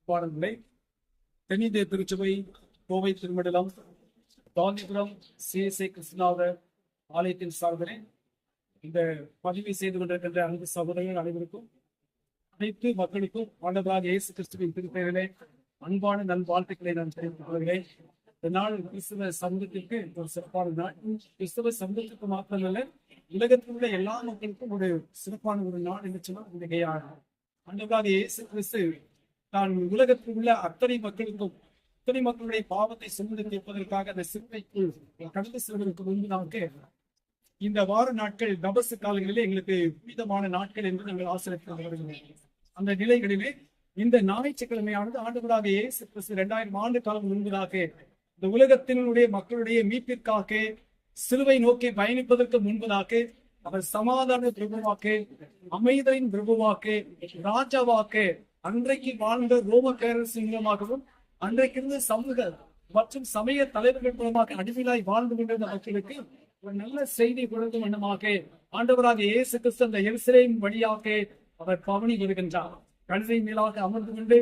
பாடல்களை தென்னிந்திய திருச்சபை கோவை திருமண்டலம் காந்திபுரம் சிஎஸ்ஐ கிருஷ்ணாவர் ஆலயத்தின் சார்பிலே இந்த பதிவை செய்து கொண்டிருக்கின்ற அன்பு சகோதரர்கள் அனைவருக்கும் அனைத்து மக்களுக்கும் ஆண்டவராக இயேசு கிறிஸ்துவின் திருப்பெயரிலே அன்பான நல்வாழ்த்துக்களை நான் தெரிவித்துக் கொள்கிறேன். இந்த நாள் கிறிஸ்துவ சமூகத்திற்கு ஒரு சிறப்பான நாள். கிறிஸ்துவ சமூகத்திற்கு மாத்திரமல்ல, உலகத்தில் உள்ள எல்லா மக்களுக்கும் ஒரு சிறப்பான ஒரு நாள் என்று சொன்னால் மிகையாகும். ஆண்டவராக இயேசு கிறிஸ்து தான் உலகத்தில் உள்ள அத்தனை மக்களுடைய பாவத்தை சுமந்து தீர்ப்பதற்காக அந்த சிறுமைக்குள் கடந்து செல்வதற்கு முன்பதாக இந்த வார நாட்கள் தபசு காலங்களிலே எங்களுக்கு புனிதமான நாட்கள் என்று நாங்கள் ஆசிரியர் வருகிறோம். அந்த நிலைகளிலே இந்த ஞாயிற்றுக்கிழமையானது ஆண்டவராக இயேசு கிறிஸ்து 2000 ஆண்டு காலம் முன்பதாக இந்த உலகத்தினுடைய மக்களுடைய மீட்பிற்காக சிலுவை நோக்கி பயணிப்பதற்கு முன்பதாக அவர் சமாதான பிரபுவாக்க, அமைதலின் பிரபுவாக்க, ராஜாவாக்க, அன்றைக்கு வாழ்ந்த ரோம பேரரசு மூலமாகவும் அன்றைக்கிருந்து சமூக மற்றும் சமய தலைவர்கள் மூலமாக அடிமையாய் வாழ்ந்து கொண்டிருந்த மக்களுக்கு ஒரு நல்ல செய்தி கொடுக்கும் வண்ணமாக ஆண்டவராக இயேசு கிறிஸ்து அந்த எருசலேம் வழியாக அவர் பவனி வருகின்றார். கழுதை மேலாக அமர்ந்து கொண்டு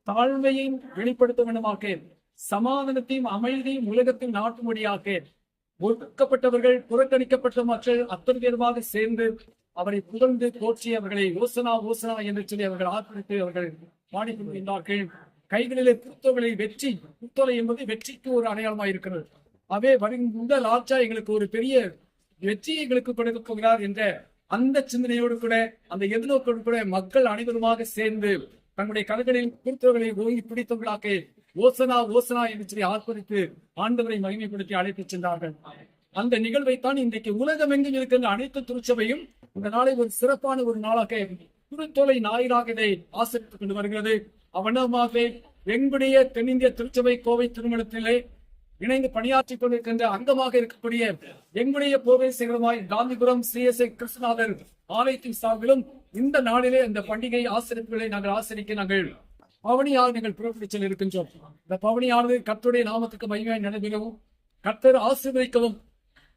தாழ்மையை வெளிப்படுத்தும் வண்ணமாக சமாதானத்தையும் அமைதியும் உலகத்தின் நாட்டுமொழியாக ஒடுக்கப்பட்டவர்கள், புறக்கணிக்கப்பட்ட மக்கள் அத்தனை பேருமாக சேர்ந்து அவரை புகழ்ந்து போற்றி அவர்களை ஓசனா ஓசனா என்று சொல்லி அவர்கள் ஆர்ப்பரித்து அவர்கள் பாடிக்கொண்டிருந்தார்கள். கைகளிலே புத்தோலை வெற்றி, புத்தோலை என்பது வெற்றிக்கு ஒரு அடையாளமாக இருக்கிறது. அவே வருகின்ற ராஜா எங்களுக்கு ஒரு பெரிய வெற்றியை எங்களுக்கு கொடுக்க போகிறார் என்ற அந்த சிந்தனையோடு கூட, அந்த எதிர்நோக்கோடு கூட மக்கள் அனைவருமாக சேர்ந்து தங்களுடைய கலைகளில் புத்தோலை ஓங்கி பிடித்தவர்களாக ஓசனா ஓசனா என்று சொல்லி ஆர்ப்பரித்து ஆண்டவரை மகிமைப்படுத்தி அழைத்து சென்றார்கள். அந்த நிகழ்வைத்தான் இன்றைக்கு உலகம் எங்கும் இருக்கின்ற அனைத்து திருச்சபையும் இந்த நாளை ஒரு சிறப்பான ஒரு நாளாக குருத்தோலை ஞாயிறாக இதை ஆசிரித்துக் கொண்டு வருகிறது. அவனமாக எங்களுடைய தென்னிந்திய திருச்சபை கோவை திருமணத்திலே இணைந்து பணியாற்றிக் கொண்டிருக்கின்ற அங்கமாக இருக்கக்கூடிய எங்களுடைய கோவை சிகரமாய் காந்திபுரம் சிஎஸ்ஐ கிருஷ்ணாவர் ஆலயத்தின் சார்பிலும் இந்த நாளிலே இந்த பண்டிகை ஆசிரியர்களை நாங்கள் ஆசிரிக்க நாங்கள் பவனியாக நீங்கள் புறப்படிச்சல் இருக்கின்றோம். இந்த பவனியானது கர்த்தருடைய நாமத்துக்கு மகிமையாய் நடைபெறவும், கர்த்தர் ஆசீர்வதிக்கவும்,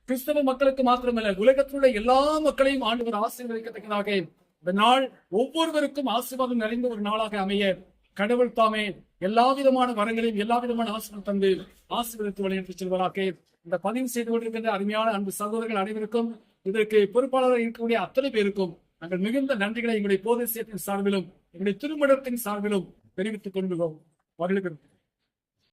கிறிஸ்தவ மக்களுக்கு மாத்திரமல்ல உலகத்திலுள்ள எல்லா மக்களையும் ஆண்டவர் ஆசீர்வதிக்கத்தக்கதாக இந்த நாள் ஒவ்வொருவருக்கும் ஆசீர்வாதம் நிறைந்த ஒரு நாளாக அமைய கடவுள் தாமே எல்லா விதமான வரங்களையும் எல்லா விதமான ஆசீர்வாதம் தந்து ஆசீர்வதித்து வழிநடத்தி செல்வதாக இந்த பதிவு செய்து கொண்டிருக்கின்ற அருமையான அன்பு சகோதரர்கள் அனைவருக்கும், இதற்கு பொறுப்பாளராக இருக்கக்கூடிய அத்தனை பேருக்கும் நாங்கள் மிகுந்த நன்றிகளை எங்களுடைய போதேசியத்தின் சார்பிலும் எங்களுடைய திருமணத்தின் சார்பிலும் தெரிவித்துக் கொள்கிறோம். மகிழ்கிறோம்.